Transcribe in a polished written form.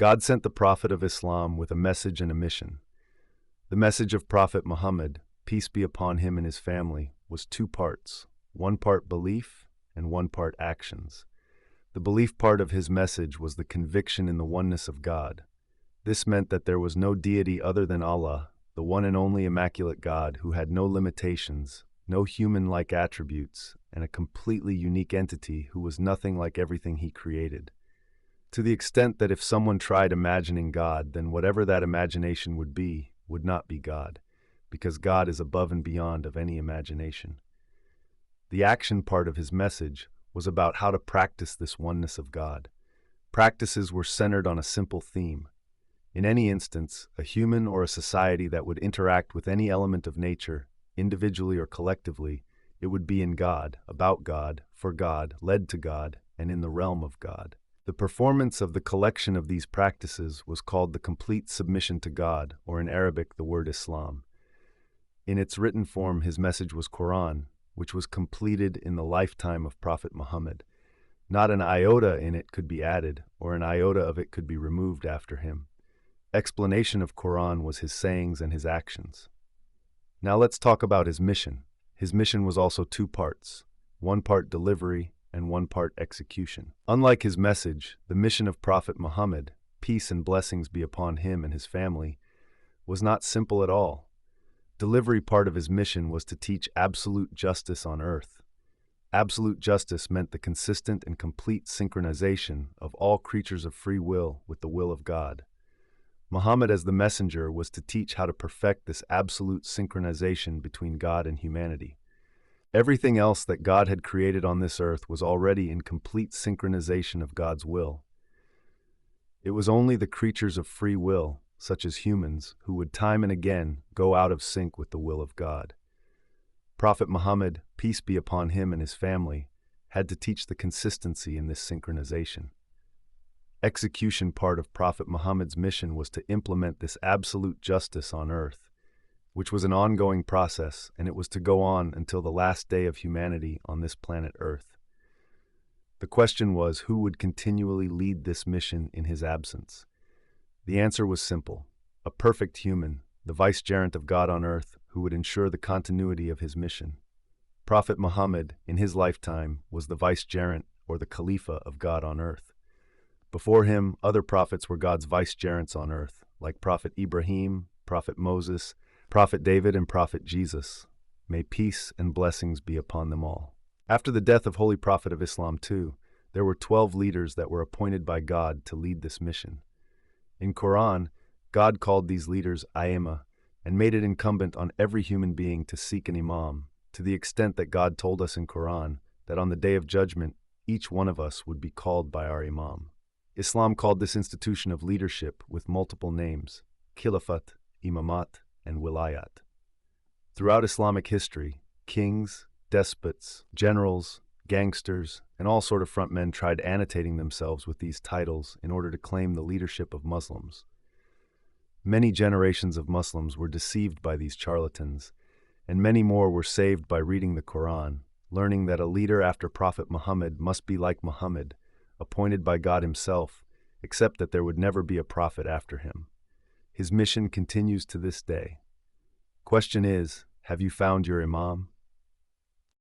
God sent the Prophet of Islam with a message and a mission. The message of Prophet Muhammad, peace be upon him and his family, was two parts, one part belief and one part actions. The belief part of his message was the conviction in the oneness of God. This meant that there was no deity other than Allah, the one and only immaculate God who had no limitations, no human-like attributes, and a completely unique entity who was nothing like everything he created. To the extent that if someone tried imagining God, then whatever that imagination would not be God, because God is above and beyond of any imagination. The action part of his message was about how to practice this oneness of God. Practices were centered on a simple theme. In any instance, a human or a society that would interact with any element of nature, individually or collectively, it would be in God, about God, for God, led to God, and in the realm of God. The performance of the collection of these practices was called the complete submission to God, or in Arabic the word Islam. In its written form, his message was Quran, which was completed in the lifetime of Prophet Muhammad. Not an iota in it could be added, or an iota of it could be removed after him. Explanation of Quran was his sayings and his actions. Now let's talk about his mission. His mission was also two parts, one part delivery and one part execution. Unlike his message, the mission of Prophet Muhammad, peace and blessings be upon him and his family, was not simple at all. Delivery part of his mission was to teach absolute justice on earth. Absolute justice meant the consistent and complete synchronization of all creatures of free will with the will of God. Muhammad as the messenger was to teach how to perfect this absolute synchronization between God and humanity. Everything else that God had created on this earth was already in complete synchronization of God's will. It was only the creatures of free will, such as humans, who would time and again go out of sync with the will of God. Prophet Muhammad, peace be upon him and his family, had to teach the consistency in this synchronization. Execution part of Prophet Muhammad's mission was to implement this absolute justice on earth, which was an ongoing process, and it was to go on until the last day of humanity on this planet Earth. The question was, who would continually lead this mission in his absence? The answer was simple: a perfect human, the vicegerent of God on earth, who would ensure the continuity of his mission. Prophet Muhammad, in his lifetime, was the vicegerent, or the Khalifa of God on earth. Before him, other prophets were God's vicegerents on earth, like Prophet Ibrahim, Prophet Moses, Prophet David, and Prophet Jesus. May peace and blessings be upon them all. After the death of Holy Prophet of Islam too, there were 12 leaders that were appointed by God to lead this mission. In Quran, God called these leaders Aima and made it incumbent on every human being to seek an imam, to the extent that God told us in Quran that on the Day of Judgment, each one of us would be called by our imam. Islam called this institution of leadership with multiple names: Khilafat, Imamat, and Wilayat. Throughout Islamic history, kings, despots, generals, gangsters, and all sort of frontmen tried annotating themselves with these titles in order to claim the leadership of Muslims. Many generations of Muslims were deceived by these charlatans, and many more were saved by reading the Quran, learning that a leader after Prophet Muhammad must be like Muhammad, appointed by God himself, except that there would never be a prophet after him. His mission continues to this day. Question is, have you found your imam?